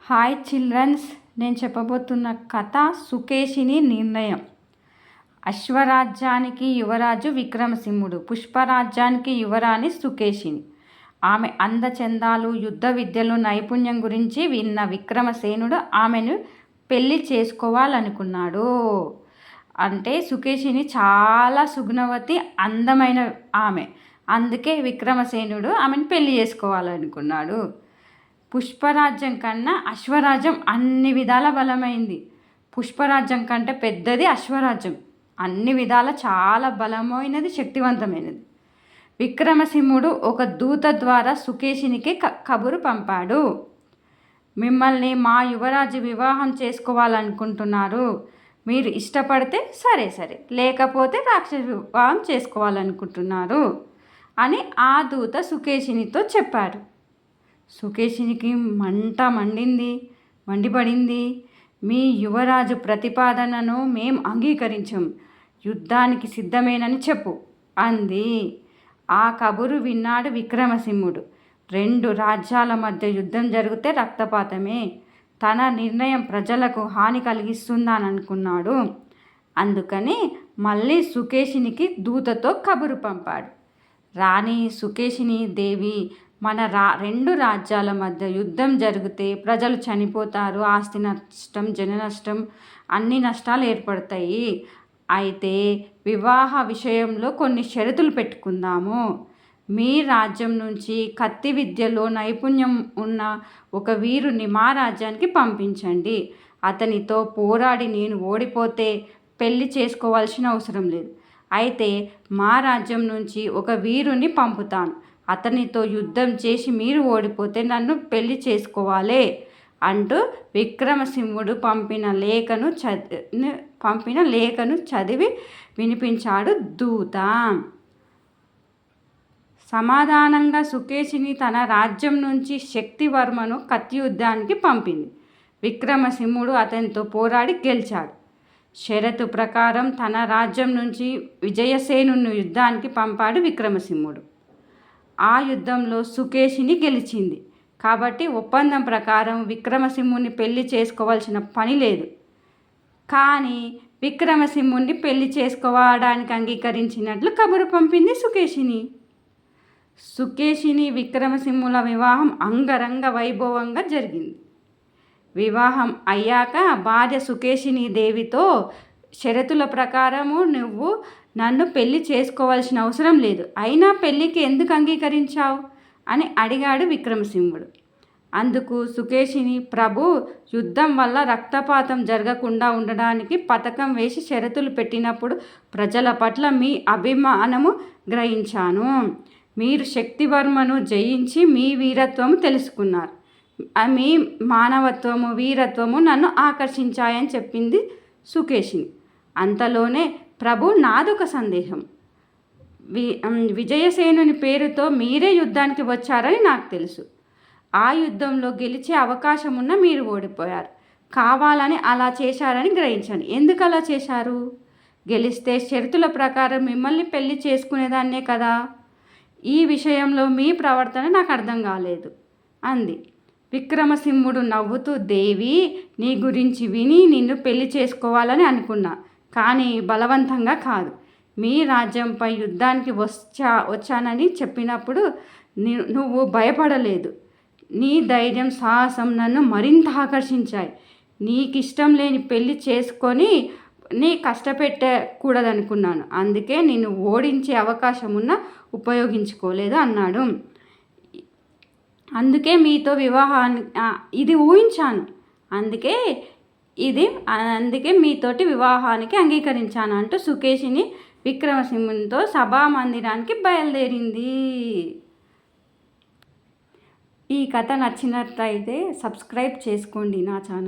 Hi children's, నేను చెప్పబోతున్న కథ సుకేషిని నిర్ణయం. అశ్వరాజ్యానికి యువరాజు విక్రమసింహుడు, పుష్పరాజ్యానికి యువరాణి సుకేషిని. ఆమె అందచందాలు, యుద్ధ విద్యలు, నైపుణ్యం గురించి విన్న విక్రమసేనుడు ఆమెను పెళ్లి చేసుకోవాలనుకున్నాడు. అంటే సుకేషిని చాలా సుగుణవతి, అందమైన ఆమె. అందుకే విక్రమసేనుడు ఆమెను పెళ్లి చేసుకోవాలనుకున్నాడు. పుష్పరాజ్యం కన్నా అశ్వరాజ్యం అన్ని విధాల బలమైంది. పుష్పరాజ్యం కంటే పెద్దది అశ్వరాజ్యం. అన్ని విధాల చాలా బలమైనది, శక్తివంతమైనది. విక్రమసింహుడు ఒక దూత ద్వారా సుకేషినికి కబురు పంపాడు. మిమ్మల్ని మా యువరాజు వివాహం చేసుకోవాలనుకుంటున్నారు. మీరు ఇష్టపడితే సరే, లేకపోతే రాక్షస వివాహం చేసుకోవాలనుకుంటున్నారు అని ఆ దూత సుకేషినితో చెప్పాడు. సుకేషినికి మండిపడింది. మీ యువరాజు ప్రతిపాదనను మేం అంగీకరించం, యుద్ధానికి సిద్ధమేనని చెప్పు అంది. ఆ కబురు విన్నాడు విక్రమసింహుడు. 2 రాజ్యాల మధ్య యుద్ధం జరిగితే రక్తపాతమే. తన నిర్ణయం ప్రజలకు హాని కలిగిస్తుందని అనుకున్నాడు. అందుకని మళ్ళీ సుకేషినికి దూతతో కబురు పంపాడు. రాణి సుకేషిని దేవి, మన 2 రాజ్యాల మధ్య యుద్ధం జరిగితే ప్రజలు చనిపోతారు, ఆస్తి నష్టం, జన నష్టం, అన్ని నష్టాలు ఏర్పడతాయి. అయితే వివాహ విషయంలో కొన్ని షరతులు పెట్టుకుందాము. మీ రాజ్యం నుంచి కత్తి విద్యలో నైపుణ్యం ఉన్న ఒక వీరుని మా రాజ్యానికి పంపించండి. అతనితో పోరాడి నేను ఓడిపోతే పెళ్లి చేసుకోవాల్సిన అవసరం లేదు. అయితే మా రాజ్యం నుంచి ఒక వీరుని పంపుతాను. అతనితో యుద్ధం చేసి మీరు ఓడిపోతే నన్ను పెళ్లి చేసుకోవాలి అంటూ విక్రమసింహుడు పంపిన లేఖను చదివి వినిపించాడు దూత. సమాధానంగా సుకేషిని తన రాజ్యం నుంచి శక్తివర్మను కత్తి యుద్ధానికి పంపింది. విక్రమసింహుడు అతనితో పోరాడి గెలిచాడు. షరతు ప్రకారం తన రాజ్యం నుంచి విజయసేనుని యుద్ధానికి పంపాడు విక్రమసింహుడు. ఆ యుద్ధంలో సుకేషిని గెలిచింది. కాబట్టి ఒప్పందం ప్రకారం విక్రమసింహుని పెళ్లి చేసుకోవాల్సిన పని లేదు. కానీ విక్రమసింహుని పెళ్లి చేసుకోవడానికి అంగీకరించినట్లు కబురు పంపింది సుకేషిని విక్రమసింహుల వివాహం అంగరంగ వైభవంగా జరిగింది. వివాహం అయ్యాక భార్య సుకేషిని దేవితో, షరతుల ప్రకారము నువ్వు నన్ను పెళ్లి చేసుకోవాల్సిన అవసరం లేదు, అయినా పెళ్ళికి ఎందుకు అంగీకరించావు అని అడిగాడు విక్రమసింహుడు. అందుకు సుకేషిని, ప్రభు, యుద్ధం వల్ల రక్తపాతం జరగకుండా ఉండడానికి పథకం వేసి షరతులు పెట్టినప్పుడు ప్రజల పట్ల మీ అభిమానము గ్రహించాను. మీరు శక్తివర్మను జయించి మీ వీరత్వము తెలుసుకున్నారు. మీ మానవత్వము, వీరత్వము నన్ను ఆకర్షించాయని చెప్పింది సుకేషిని. అంతలోనే, ప్రభు, నాదొక సందేహం. విజయసేనుని పేరుతో మీరే యుద్ధానికి వచ్చారని నాకు తెలుసు. ఆ యుద్ధంలో గెలిచే అవకాశం ఉన్న మీరు ఓడిపోయారు. కావాలని అలా చేశారని గ్రహించాను. ఎందుకు అలా చేశారు? గెలిస్తే షరతుల ప్రకారం మిమ్మల్ని పెళ్లి చేసుకునేదాన్నే కదా. ఈ విషయంలో మీ ప్రవర్తన నాకు అర్థం కాలేదు అంది. విక్రమసింహుడు నవ్వుతూ, దేవి, నీ గురించి విని నిన్ను పెళ్లి చేసుకోవాలని అనుకున్నా, కానీ బలవంతంగా కాదు. మీ రాజ్యంపై యుద్ధానికి వచ్చానని చెప్పినప్పుడు నువ్వు భయపడలేదు. నీ ధైర్యం, సాహసం నన్ను మరింత ఆకర్షించాయి. నీకిష్టం లేని పెళ్లి చేసుకొని నీ కష్టపెట్టకూడదనుకున్నాను. అందుకే నిన్ను ఓడించే అవకాశం ఉన్నా ఉపయోగించుకోలేదు అన్నాడు. అందుకే మీతో ఇది ఊహించాను. అందుకే మీతోటి వివాహానికి అంగీకరించాను అంటూ సుకేషిని విక్రమసింహునితో సభామందిరానికి బయలుదేరింది. ఈ కథ నచ్చినట్లయితే సబ్స్క్రైబ్ చేసుకోండి నా ఛానల్.